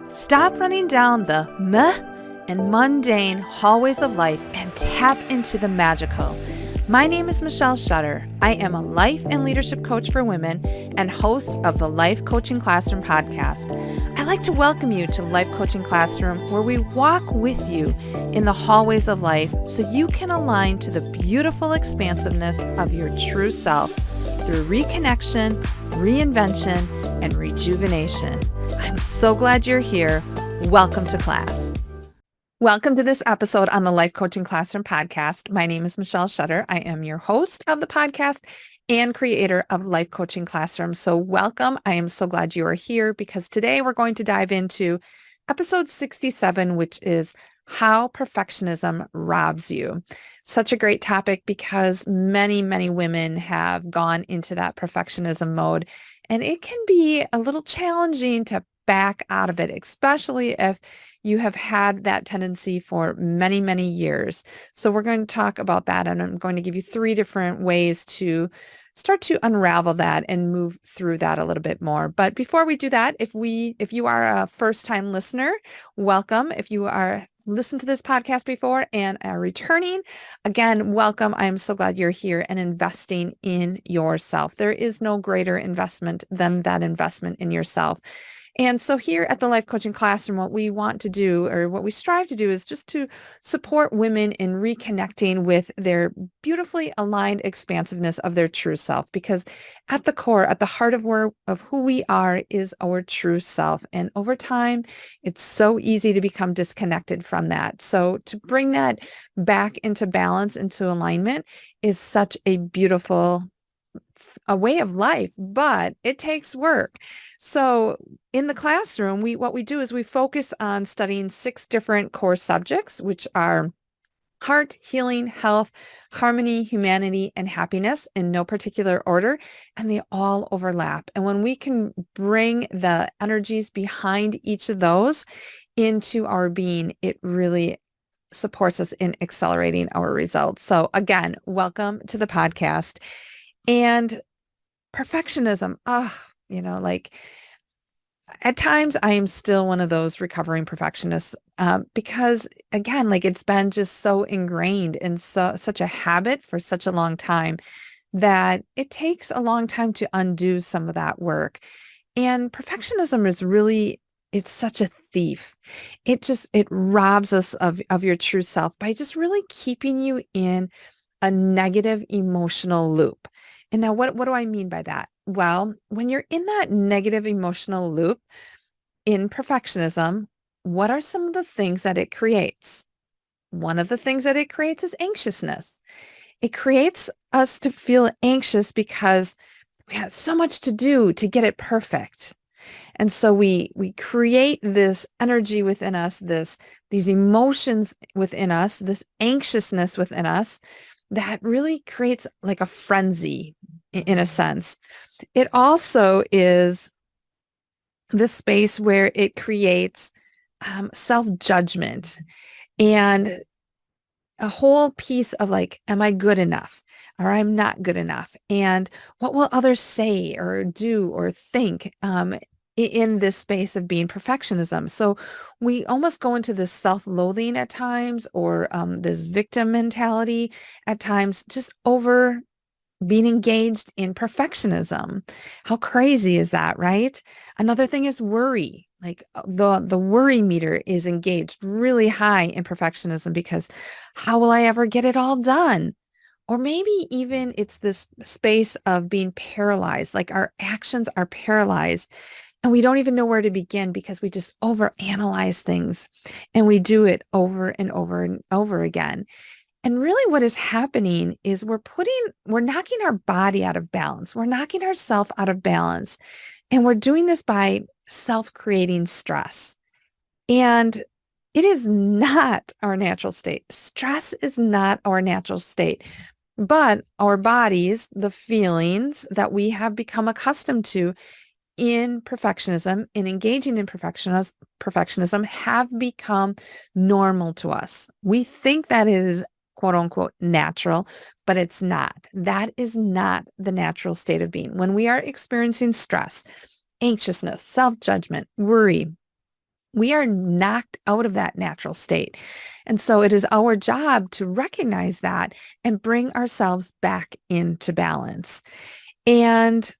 Stop running down the meh and mundane hallways of life and tap into the magical. My name is Michelle Shutter. I am a life and leadership coach for women and host of the Life Coaching Classroom podcast. I'd like to welcome you to Life Coaching Classroom, where we walk with you in the hallways of life so you can align to the beautiful expansiveness of your true self through reconnection, reinvention, and rejuvenation. I'm so glad you're here. Welcome to class. Welcome to this episode on the Life Coaching Classroom podcast. My name is Michelle Shutter. I am your host of the podcast and creator of Life Coaching Classroom. So welcome. I am so glad you are here because today we're going to dive into episode 67, which is how perfectionism robs you. Such a great topic because many, many women have gone into that perfectionism mode, and it can be a little challenging to back out of it, especially if you have had that tendency for many, many years. So we're going to talk about that, and I'm going to give you 3 different ways to start to unravel that and move through that a little bit more. But before we do that, if you are a first-time listener, welcome. If you are listened to this podcast before and are returning, again, welcome. I am so glad you're here and investing in yourself. There is no greater investment than that investment in yourself. And so here at the Life Coaching Classroom, what we want to do, or what we strive to do, is just to support women in reconnecting with their beautifully aligned expansiveness of their true self. Because at the core, at the heart of who we are is our true self. And over time, it's so easy to become disconnected from that. So to bring that back into balance, into alignment, is such a beautiful way of life, but it takes work. So in the classroom, what we do is we focus on studying 6 different core subjects, which are heart, healing, health, harmony, humanity, and happiness in no particular order, and they all overlap. And when we can bring the energies behind each of those into our being, it really supports us in accelerating our results. So again, welcome to the podcast. And perfectionism, like at times I am still one of those recovering perfectionists because again, like it's been just so ingrained in such a habit for such a long time that it takes a long time to undo some of that work. And perfectionism is really, it's such a thief. It robs us of your true self by just really keeping you in a negative emotional loop. And now what do I mean by that? Well, when you're in that negative emotional loop in perfectionism, what are some of the things that it creates? One of the things that it creates is anxiousness. It creates us to feel anxious because we have so much to do to get it perfect. And so we create this energy within us, these emotions within us, this anxiousness within us that really creates like a frenzy in a sense. It also is the space where it creates self-judgment and a whole piece of like, am I good enough? Or I'm not good enough? And what will others say or do or think in this space of being perfectionism? So we almost go into this self-loathing at times, or this victim mentality at times, just over being engaged in perfectionism. How crazy is that, right? Another thing is worry. Like the worry meter is engaged really high in perfectionism because how will I ever get it all done? Or maybe even it's this space of being paralyzed, like our actions are paralyzed and we don't even know where to begin because we just overanalyze things and we do it over and over and over again. And really what is happening is we're knocking our body out of balance. We're knocking ourselves out of balance. And we're doing this by self-creating stress. And it is not our natural state. Stress is not our natural state. But our bodies, the feelings that we have become accustomed to in perfectionism, in engaging in perfectionism have become normal to us. We think that it is quote unquote natural, but it's not. That is not the natural state of being. When we are experiencing stress, anxiousness, self-judgment, worry, We are knocked out of that natural state. And so it is our job to recognize that and bring ourselves back into balance. And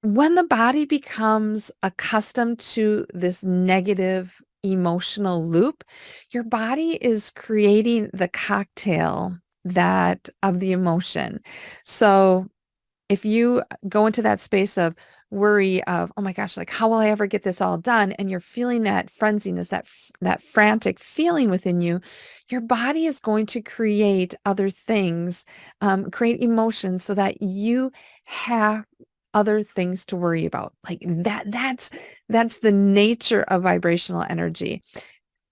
when the body becomes accustomed to this negative emotional loop, your body is creating the cocktail that of the emotion. So if you go into that space of worry of, oh my gosh, like how will I ever get this all done? And you're feeling that frenziness, that frantic feeling within you, your body is going to create other things, create emotions so that you have other things to worry about. Like that's the nature of vibrational energy.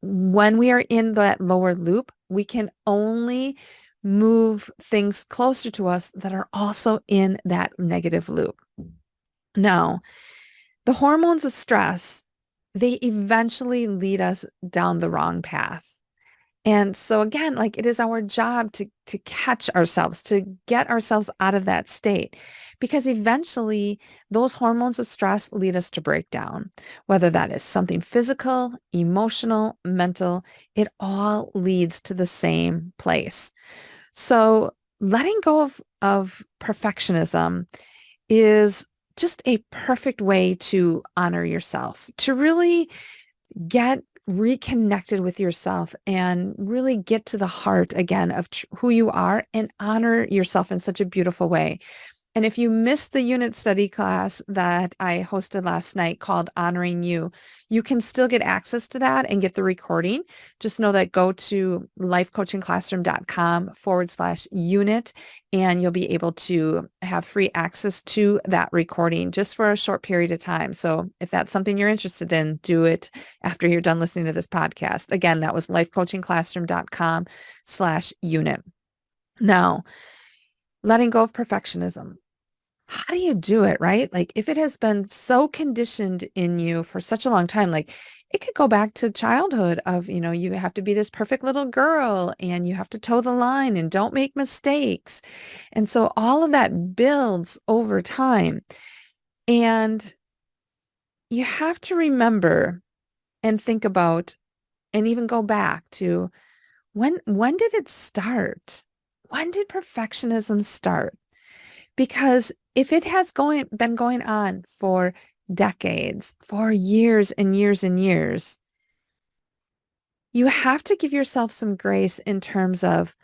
When we are in that lower loop, we can only move things closer to us that are also in that negative loop. Now, the hormones of stress, they eventually lead us down the wrong path. And so again, like it is our job to catch ourselves, to get ourselves out of that state, because eventually those hormones of stress lead us to breakdown, whether that is something physical, emotional, mental, it all leads to the same place. So letting go of perfectionism is just a perfect way to honor yourself, to really get reconnected with yourself and really get to the heart again of who you are and honor yourself in such a beautiful way. And if you missed the unit study class that I hosted last night called Honoring You, you can still get access to that and get the recording. Just know that go to lifecoachingclassroom.com/unit and you'll be able to have free access to that recording just for a short period of time. So if that's something you're interested in, do it after you're done listening to this podcast. Again, that was lifecoachingclassroom.com/unit. Now, letting go of perfectionism. How do you do it, right? Like if it has been so conditioned in you for such a long time, like it could go back to childhood of, you have to be this perfect little girl and you have to toe the line and don't make mistakes. And so all of that builds over time. And you have to remember and think about and even go back to when did it start? When did perfectionism start? Because if it has been going on for decades, for years and years and years, you have to give yourself some grace in terms of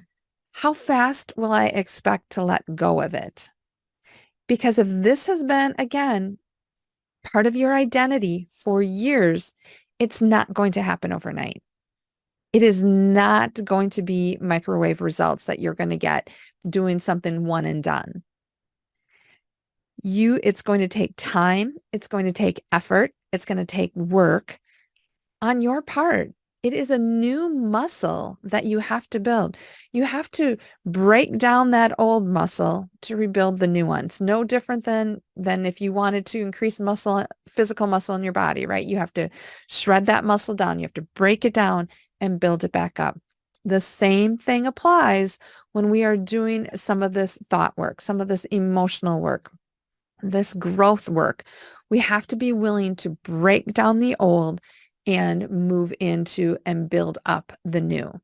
how fast will I expect to let go of it? Because if this has been, again, part of your identity for years, it's not going to happen overnight. It is not going to be microwave results that you're going to get doing something one and done. It's going to take time. It's going to take effort. It's going to take work on your part. It is a new muscle that you have to build. You have to break down that old muscle to rebuild the new ones. No different than if you wanted to increase physical muscle in your body, right? You have to shred that muscle down. You have to break it down and build it back up. The same thing applies when we are doing some of this thought work, some of this emotional work, this growth work. We have to be willing to break down the old and move into and build up the new.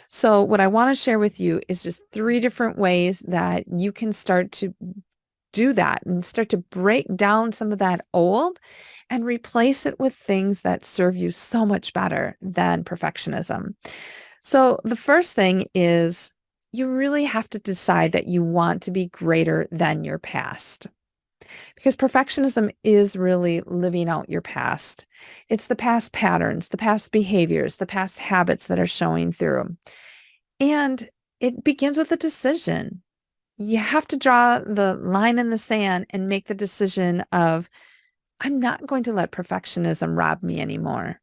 So what I want to share with you is just 3 different ways that you can start to do that and start to break down some of that old and replace it with things that serve you so much better than perfectionism. So the first thing is you really have to decide that you want to be greater than your past. Because perfectionism is really living out your past. It's the past patterns, the past behaviors, the past habits that are showing through. And it begins with a decision. You have to draw the line in the sand and make the decision of, I'm not going to let perfectionism rob me anymore.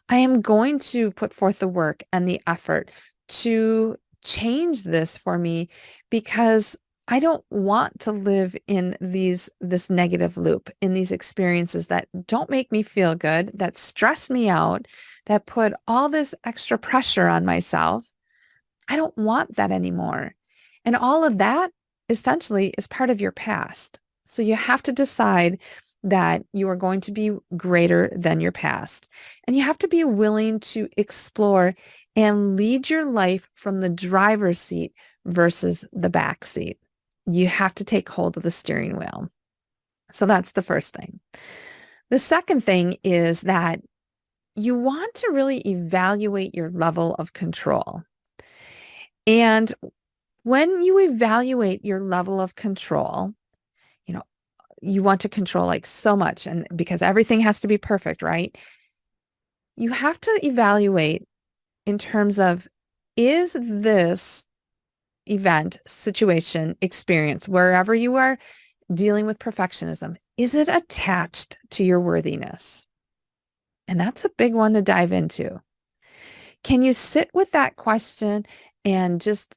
I am going to put forth the work and the effort to change this for me because I don't want to live in this negative loop, in these experiences that don't make me feel good, that stress me out, that put all this extra pressure on myself. I don't want that anymore. And all of that essentially is part of your past. So you have to decide that you are going to be greater than your past. And you have to be willing to explore and lead your life from the driver's seat versus the back seat. You have to take hold of the steering wheel. So that's the first thing. The second thing is that you want to really evaluate your level of control. And when you evaluate your level of control, you know, you want to control like so much, and because everything has to be perfect, right? You have to evaluate in terms of, is this event, situation, experience, wherever you are dealing with perfectionism, is it attached to your worthiness? And that's a big one to dive into. Can you sit with that question and just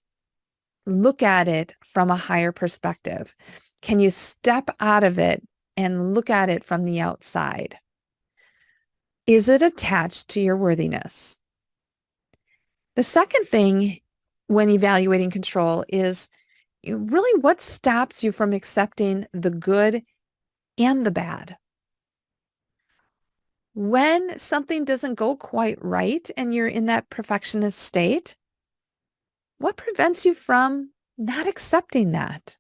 look at it from a higher perspective? Can you step out of it and look at it from the outside? Is it attached to your worthiness? The second thing when evaluating control is really what stops you from accepting the good and the bad. When something doesn't go quite right and you're in that perfectionist state, what prevents you from not accepting that?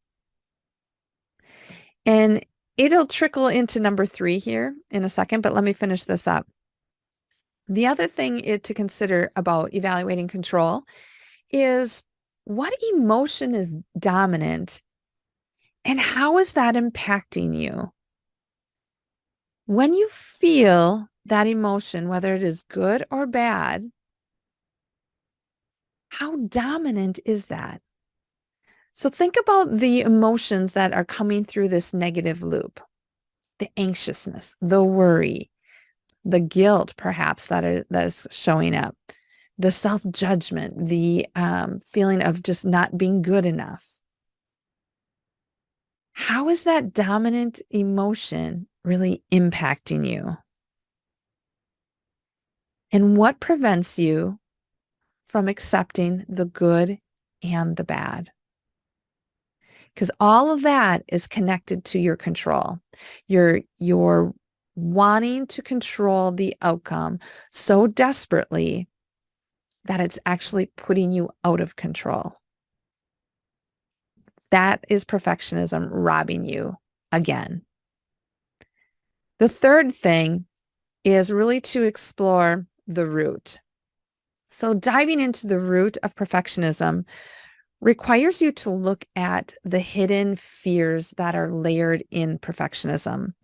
And it'll trickle into number 3 here in a second, but let me finish this up. The other thing to consider about evaluating control is, what emotion is dominant and how is that impacting you? When you feel that emotion, whether it is good or bad, how dominant is that? So think about the emotions that are coming through this negative loop: the anxiousness, the worry, the guilt, perhaps that is showing up, the self-judgment, the feeling of just not being good enough. How is that dominant emotion really impacting you? And what prevents you from accepting the good and the bad? Because all of that is connected to your control. You're wanting to control the outcome so desperately that it's actually putting you out of control. That is perfectionism robbing you again. The third thing is really to explore the root. So diving into the root of perfectionism requires you to look at the hidden fears that are layered in perfectionism.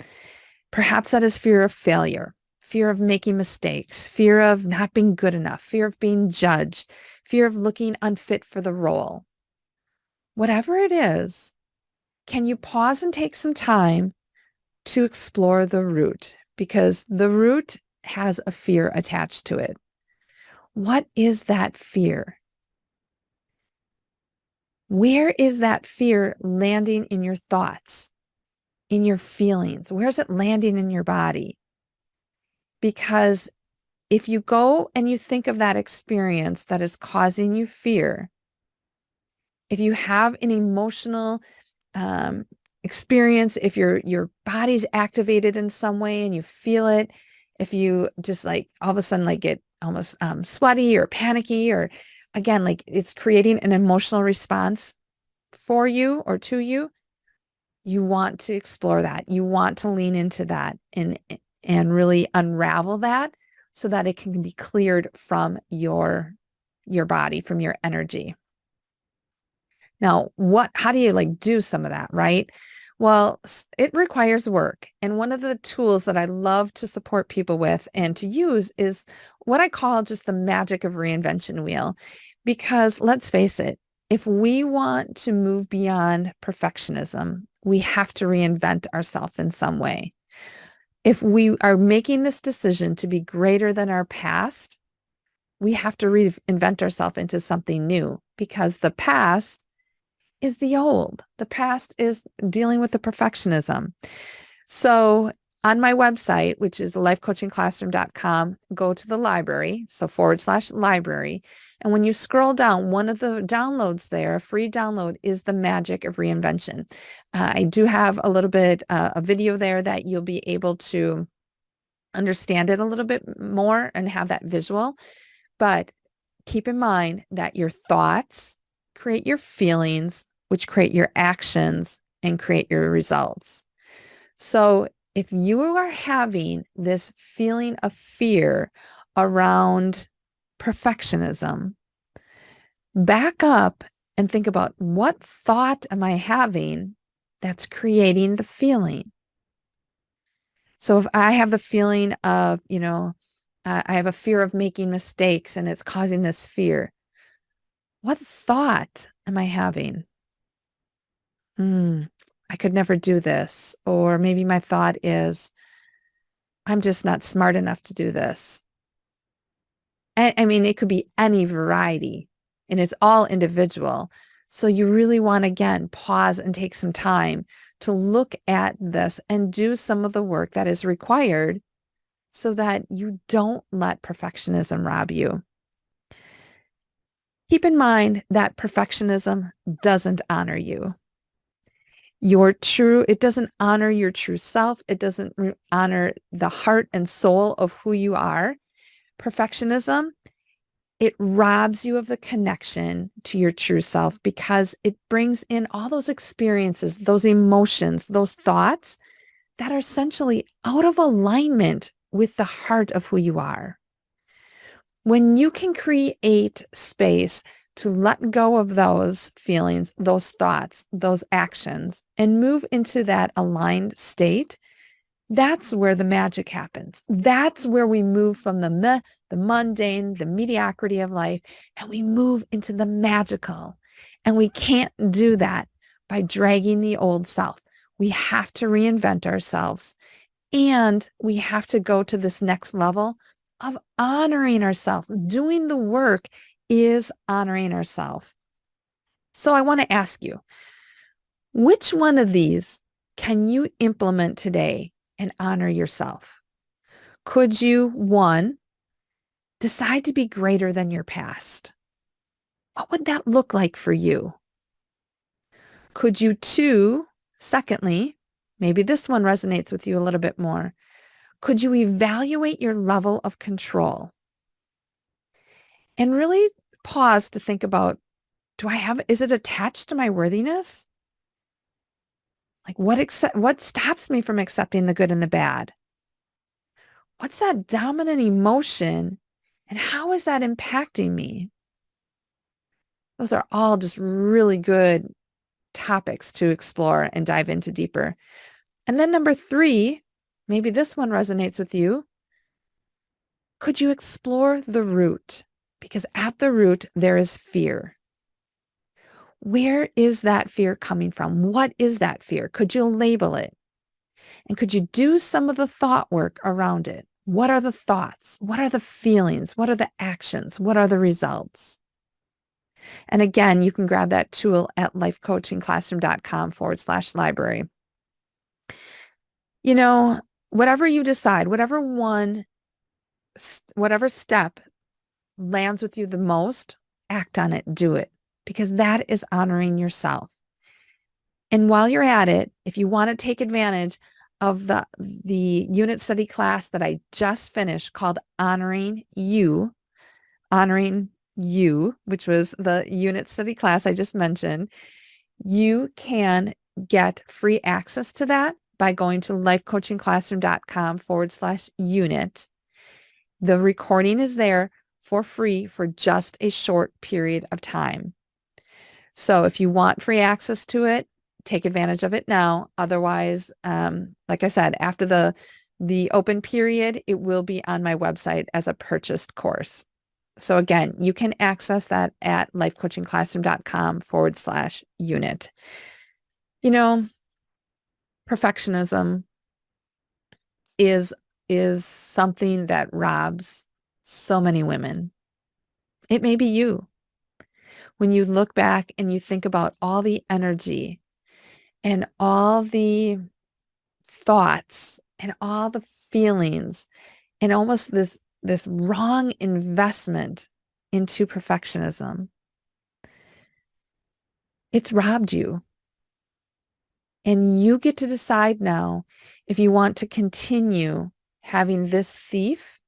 Perhaps that is fear of failure, fear of making mistakes, fear of not being good enough, fear of being judged, fear of looking unfit for the role. Whatever it is, can you pause and take some time to explore the root? Because the root has a fear attached to it. What is that fear? Where is that fear landing in your thoughts, in your feelings? Where is it landing in your body? Because if you go and you think of that experience that is causing you fear, if you have an emotional experience, if your body's activated in some way and you feel it, if you just like all of a sudden like get almost sweaty or panicky, or again, like it's creating an emotional response for you or to you, you want to explore that. You want to lean into that and really unravel that so that it can be cleared from your body, from your energy. Now, how do you like do some of that, right? Well, it requires work. And one of the tools that I love to support people with and to use is what I call just the magic of reinvention wheel. Because let's face it, if we want to move beyond perfectionism, we have to reinvent ourselves in some way. If we are making this decision to be greater than our past, we have to reinvent ourselves into something new, because the past is the old. The past is dealing with the perfectionism. So On my website, which is lifecoachingclassroom.com, go to the library, so /library. And when you scroll down, one of the downloads there, a free download, is the magic of reinvention. I do have a little bit, a video there that you'll be able to understand it a little bit more and have that visual. But keep in mind that your thoughts create your feelings, which create your actions and create your results. So if you are having this feeling of fear around perfectionism, back up and think about, what thought am I having that's creating the feeling? So if I have the feeling of, I have a fear of making mistakes and it's causing this fear, what thought am I having? I could never do this. Or maybe my thought is, I'm just not smart enough to do this. I mean, it could be any variety, and it's all individual. So you really want to, again, pause and take some time to look at this and do some of the work that is required so that you don't let perfectionism rob you. Keep in mind that perfectionism doesn't honor you. It doesn't honor your true self. It doesn't honor the heart and soul of who you are. Perfectionism, it robs you of the connection to your true self because it brings in all those experiences, those emotions, those thoughts that are essentially out of alignment with the heart of who you are. When you can create space to let go of those feelings, those thoughts, those actions, and move into that aligned state, that's where the magic happens. That's where we move from the meh, the mundane, the mediocrity of life, and we move into the magical. And we can't do that by dragging the old self. We have to reinvent ourselves, and we have to go to this next level of honoring ourselves. Doing the work is honoring ourselves. So I want to ask you, which one of these can you implement today and honor yourself? Could you, one, decide to be greater than your past? What would that look like for you? Could you, two, secondly, maybe this one resonates with you a little bit more. Could you evaluate your level of control and really pause to think about, is it attached to my worthiness? Like what stops me from accepting the good and the bad? What's that dominant emotion and how is that impacting me? Those are all just really good topics to explore and dive into deeper. And then number 3, maybe this one resonates with you. Could you explore the root? Because at the root, there is fear. Where is that fear coming from? What is that fear? Could you label it? And could you do some of the thought work around it? What are the thoughts? What are the feelings? What are the actions? What are the results? And again, you can grab that tool at lifecoachingclassroom.com /library. Whatever you decide, whatever step lands with you the most, act on it, do it, because that is honoring yourself. And while you're at it, if you want to take advantage of the unit study class that I just finished called Honoring You, which was the unit study class I just mentioned, you can get free access to that by going to lifecoachingclassroom.com /unit. The recording is there for free for just a short period of time. So if you want free access to it, take advantage of it now. Otherwise, like I said, after the open period, it will be on my website as a purchased course. So again, you can access that at lifecoachingclassroom.com /unit. Perfectionism is something that robs so many women. It may be you. When you look back and you think about all the energy and all the thoughts and all the feelings and almost this wrong investment into perfectionism, it's robbed you. And you get to decide now if you want to continue having this thief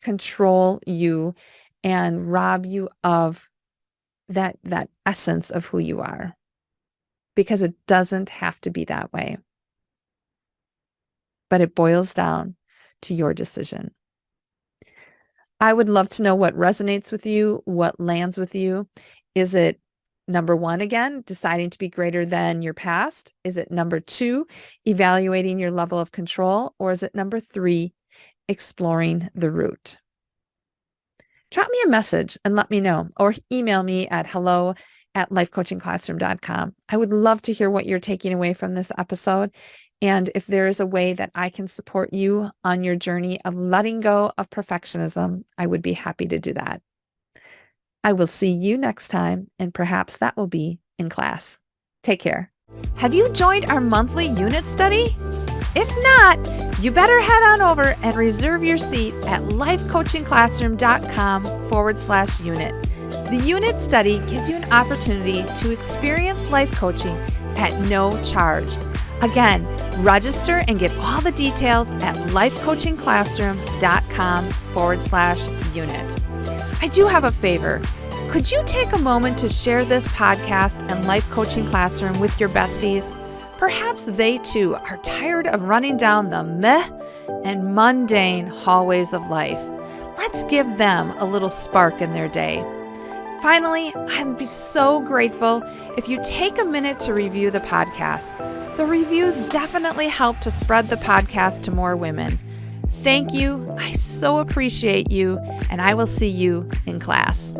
control you and rob you of that essence of who you are. Because it doesn't have to be that way. But it boils down to your decision. I would love to know what resonates with you, what lands with you. Is it number 1, again, deciding to be greater than your past? Is it number 2, evaluating your level of control? Or is it number 3, exploring the root? Drop me a message and let me know, or email me at hello@lifecoachingclassroom.com. I would love to hear what you're taking away from this episode. And if there is a way that I can support you on your journey of letting go of perfectionism, I would be happy to do that. I will see you next time, and perhaps that will be in class. Take care. Have you joined our monthly unit study? If not, you better head on over and reserve your seat at lifecoachingclassroom.com/unit. The unit study gives you an opportunity to experience life coaching at no charge. Again, register and get all the details at lifecoachingclassroom.com/unit. I do have a favor. Could you take a moment to share this podcast and Life Coaching Classroom with your besties? Perhaps they too are tired of running down the meh and mundane hallways of life. Let's give them a little spark in their day. Finally, I'd be so grateful if you take a minute to review the podcast. The reviews definitely help to spread the podcast to more women. Thank you. I so appreciate you, and I will see you in class.